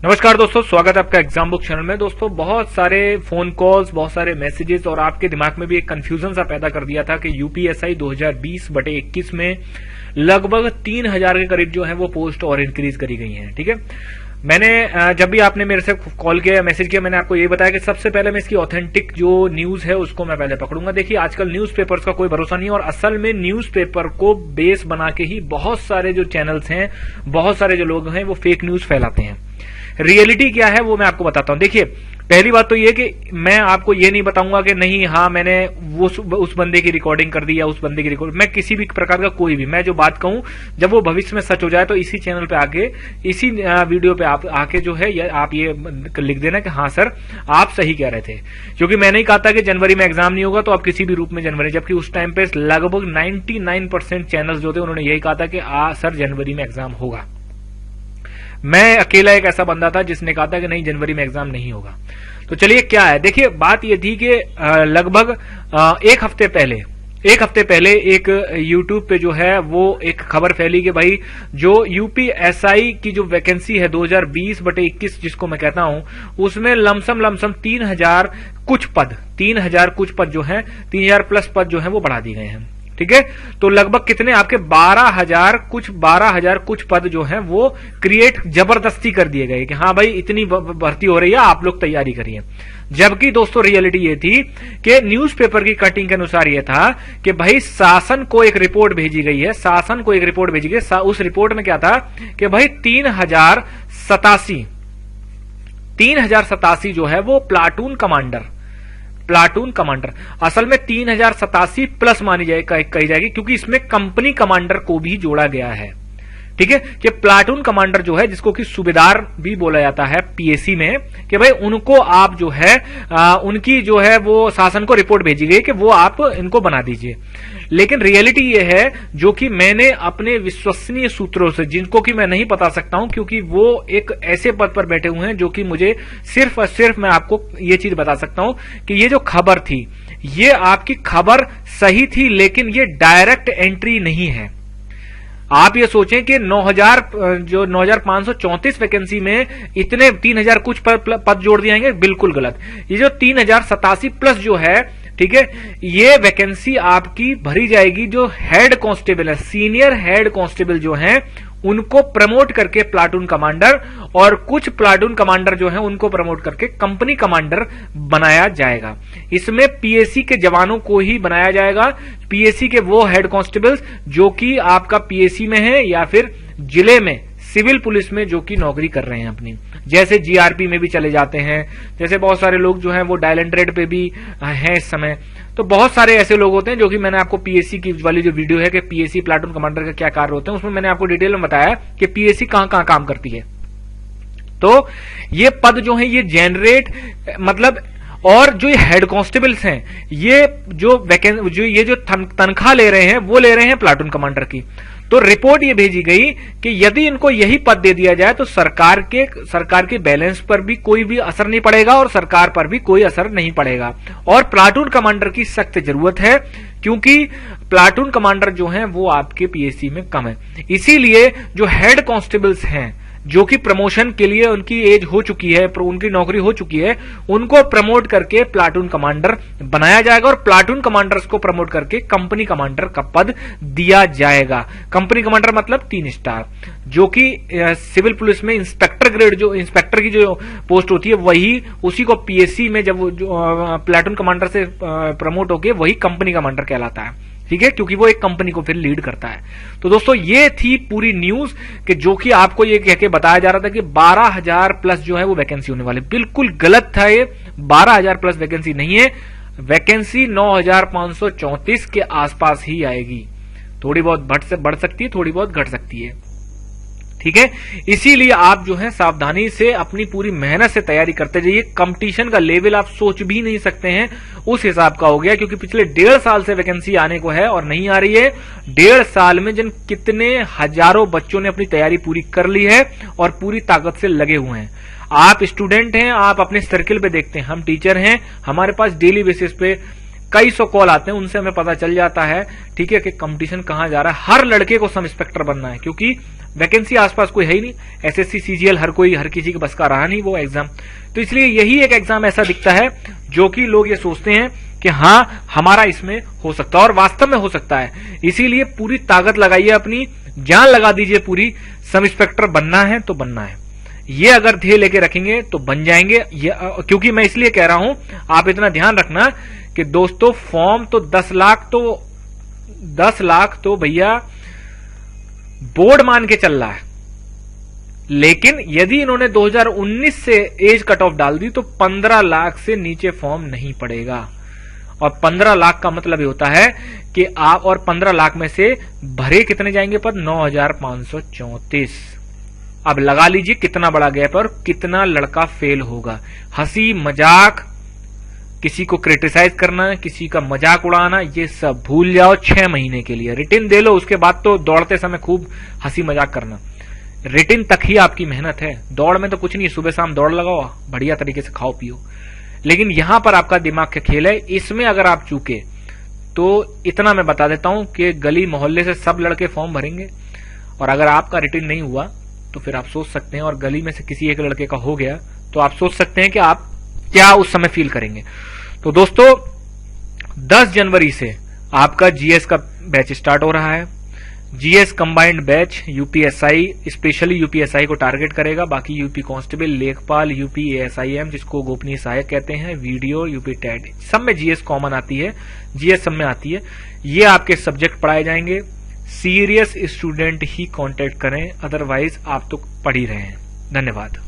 नमस्कार दोस्तों, स्वागत है आपका एग्जाम बुक चैनल में। दोस्तों, बहुत सारे फोन कॉल्स, बहुत सारे मैसेजेस और आपके दिमाग में भी एक कंफ्यूजन सा पैदा कर दिया था कि यूपीएसआई 2020/21 में लगभग 3000 के करीब जो है वो पोस्ट और इंक्रीज करी गई हैं। ठीक है, मैंने जब भी आपने मेरे से कॉल किया या मैसेज किया, मैंने आपको ये बताया कि सबसे पहले मैं इसकी ऑथेंटिक जो न्यूज है उसको मैं पहले पकड़ूंगा। देखिए, आजकल न्यूज़पेपर्स का कोई भरोसा नहीं है और असल में न्यूज़पेपर को बेस बना के ही बहुत सारे जो चैनल्स हैं, बहुत सारे जो लोग हैं वो फेक न्यूज फैलाते हैं। रियलिटी क्या है वो मैं आपको बताता हूं। देखिए, पहली बात तो ये कि मैं आपको ये नहीं बताऊंगा कि नहीं हाँ मैंने वो उस बंदे की रिकॉर्डिंग कर दी या उस बंदे की रिकॉर्डिंग, मैं किसी भी प्रकार का कोई भी, मैं जो बात कहूं जब वो भविष्य में सच हो जाए तो इसी चैनल पे आके, इसी वीडियो पे आप आके जो है आप ये लिख देना कि हाँ सर आप सही कह रहे थे। क्योंकि मैंने ही कहा था कि जनवरी में एग्जाम नहीं होगा तो आप किसी भी रूप में जनवरी, जबकि उस टाइम पे लगभग 99% चैनल्स जो थे उन्होंने यही कहा था कि सर जनवरी में एग्जाम होगा। मैं अकेला एक ऐसा बंदा था जिसने कहा था कि नहीं जनवरी में एग्जाम नहीं होगा। तो चलिए क्या है, देखिए बात यह थी कि लगभग एक हफ्ते पहले एक YouTube पे जो है वो एक खबर फैली कि भाई जो यूपीएसआई की जो वैकेंसी है 2020/21 जिसको मैं कहता हूं, उसमें लमसम 3000 कुछ पद जो है 3000 प्लस पद जो है वो बढ़ा दिए गए हैं। ठीक है, तो लगभग कितने आपके 12,000 कुछ पद जो हैं वो क्रिएट जबरदस्ती कर दिए गए कि हाँ भाई इतनी भर्ती हो रही है, आप लोग तैयारी करिए। जबकि दोस्तों रियलिटी ये थी कि न्यूज़पेपर की कटिंग के अनुसार ये था कि भाई शासन को एक रिपोर्ट भेजी गई है, उस रिपोर्ट में क्या था कि भाई 3087 जो है वो प्लाटून कमांडर असल में 3087 प्लस मानी कही जाएगी, क्योंकि इसमें कंपनी कमांडर को भी जोड़ा गया है। ठीक है, कि प्लाटून कमांडर जो है जिसको कि सूबेदार भी बोला जाता है पीएसी में, कि भाई उनको आप जो है उनकी जो है वो शासन को रिपोर्ट भेजी गई कि वो आप इनको बना दीजिए। लेकिन रियलिटी ये है जो कि मैंने अपने विश्वसनीय सूत्रों से, जिनको कि मैं नहीं बता सकता हूं क्योंकि वो एक ऐसे पद पर बैठे हुए हैं जो कि मुझे सिर्फ और सिर्फ मैं आपको ये चीज बता सकता हूं कि ये जो खबर थी ये आपकी खबर सही थी, लेकिन ये डायरेक्ट एंट्री नहीं है। आप ये सोचें कि 9534 वैकेंसी में इतने 3000 कुछ पद जोड़ दिए जाएंगे, बिल्कुल गलत। ये जो 3087 प्लस जो है, ठीक है, ये वैकेंसी आपकी भरी जाएगी जो हेड कांस्टेबल है, सीनियर हेड कांस्टेबल जो हैं उनको प्रमोट करके प्लाटून कमांडर, और कुछ प्लाटून कमांडर जो हैं उनको प्रमोट करके कंपनी कमांडर बनाया जाएगा। इसमें पीएसी के जवानों को ही बनाया जाएगा, पीएसी के वो हेड कांस्टेबल्स जो कि आपका पीएसी में है या फिर जिले में सिविल पुलिस में जो कि नौकरी कर रहे हैं अपनी, जैसे जीआरपी में भी चले जाते हैं, जैसे बहुत सारे लोग जो हैं वो डायल एंड रेड पे भी हैं इस समय। तो बहुत सारे ऐसे लोग होते हैं जो कि मैंने आपको पीएससी की वाली जो वीडियो है कि पीएससी प्लाटून कमांडर का क्या कार्य होते हैं, उसमें मैंने आपको डिटेल में बताया कि पीएससी कहां काम करती है। तो ये पद जो है ये जनरेट मतलब, और जो हेड कांस्टेबल्स हैं ये जो ये जो तनख्वाह ले रहे हैं वो ले रहे हैं प्लाटून कमांडर की। तो रिपोर्ट ये भेजी गई कि यदि इनको यही पद दे दिया जाए तो सरकार के बैलेंस पर भी कोई भी असर नहीं पड़ेगा और सरकार पर भी कोई असर नहीं पड़ेगा। और प्लाटून कमांडर की सख्त जरूरत है क्योंकि प्लाटून कमांडर जो हैं वो आपके पीएससी में कम है। इसीलिए जो हेड कांस्टेबल्स हैं जो कि प्रमोशन के लिए उनकी एज हो चुकी है, उनकी नौकरी हो चुकी है, उनको प्रमोट करके प्लाटून कमांडर बनाया जाएगा और प्लाटून कमांडर्स को प्रमोट करके कंपनी कमांडर का पद दिया जाएगा। कंपनी कमांडर मतलब 3 स्टार, जो कि सिविल पुलिस में इंस्पेक्टर ग्रेड, जो इंस्पेक्टर की जो पोस्ट होती है वही, उसी को पीएससी में जब प्लाटून कमांडर से प्रमोट होके वही कंपनी कमांडर कहलाता है। ठीक है, क्योंकि वो एक कंपनी को फिर लीड करता है। तो दोस्तों ये थी पूरी न्यूज कि जो कि आपको ये कह के बताया जा रहा था कि 12,000 प्लस जो है वो वैकेंसी होने वाली, बिल्कुल गलत था। ये 12,000 प्लस वैकेंसी नहीं है, वैकेंसी 9,534 के आसपास ही आएगी। थोड़ी बहुत बढ़ सकती है, थोड़ी बहुत घट सकती है। ठीक है, इसीलिए आप जो है सावधानी से अपनी पूरी मेहनत से तैयारी करते जाइए। कंपटीशन का लेवल आप सोच भी नहीं सकते हैं उस हिसाब का हो गया, क्योंकि पिछले 1.5 साल से वैकेंसी आने को है और नहीं आ रही है। 1.5 साल में जिन कितने हजारों बच्चों ने अपनी तैयारी पूरी कर ली है और पूरी ताकत से लगे हुए हैं। आप स्टूडेंट हैं, आप अपने सर्किल पे देखते हैं, हम टीचर हैं, हमारे पास डेली बेसिस पे कई सौ कॉल आते हैं, उनसे हमें पता चल जाता है, ठीक है, कि कंपटीशन कहां जा रहा है। हर लड़के को सब इंस्पेक्टर बनना है, क्योंकि वैकेंसी आसपास कोई है ही नहीं। एसएससी सीजीएल हर किसी के बस का रहा नहीं वो एग्जाम। तो इसलिए यही एक एग्जाम ऐसा दिखता है जो कि लोग ये सोचते हैं कि हाँ हमारा इसमें हो सकता है, और वास्तव में हो सकता है। इसीलिए पूरी ताकत लगाइए, अपनी जान लगा दीजिए पूरी। सब इंस्पेक्टर बनना है तो बनना है, ये अगर ध्येय लेके रखेंगे तो बन जाएंगे। क्योंकि मैं इसलिए कह रहा हूं, आप इतना ध्यान रखना कि दोस्तों फॉर्म तो 10 लाख तो भैया बोर्ड मान के चल रहा है, लेकिन यदि इन्होंने 2019 से एज कट ऑफ डाल दी तो 15 लाख से नीचे फॉर्म नहीं पड़ेगा। और 15 लाख का मतलब ये होता है कि आप, और 15 लाख में से भरे कितने जाएंगे पद? 9,534। अब लगा लीजिए कितना बड़ा गैप है और कितना लड़का फेल होगा। हंसी मजाक, किसी को क्रिटिसाइज करना, किसी का मजाक उड़ाना, ये सब भूल जाओ 6 महीने के लिए। रिटिन दे लो, उसके बाद तो दौड़ते समय खूब हंसी मजाक करना। रिटिन तक ही आपकी मेहनत है, दौड़ में तो कुछ नहीं। सुबह शाम दौड़ लगाओ, बढ़िया तरीके से खाओ पियो। लेकिन यहां पर आपका दिमाग का खेल है, इसमें अगर आप चूके तो इतना मैं बता देता हूं कि गली मोहल्ले से सब लड़के फॉर्म भरेंगे, और अगर आपका रिटिन नहीं हुआ तो फिर आप सोच सकते हैं, और गली में से किसी एक लड़के का हो गया तो आप सोच सकते हैं कि आप क्या उस समय फील करेंगे। तो दोस्तों 10 जनवरी से आपका जीएस का बैच स्टार्ट हो रहा है। GS combined batch UPSI, specially UPSI को टारगेट करेगा। बाकी यूपी कांस्टेबल, लेखपाल, यूपी एएसआईएम जिसको गोपनीय सहायक कहते हैं, वीडियो, यूपी टेट, सब में जीएस कॉमन आती है, जीएस सब में आती है। ये आपके सब्जेक्ट पढ़ाए जाएंगे। सीरियस स्टूडेंट ही कांटेक्ट करें, अदरवाइज आप तो पढ़ ही रहे हैं। धन्यवाद।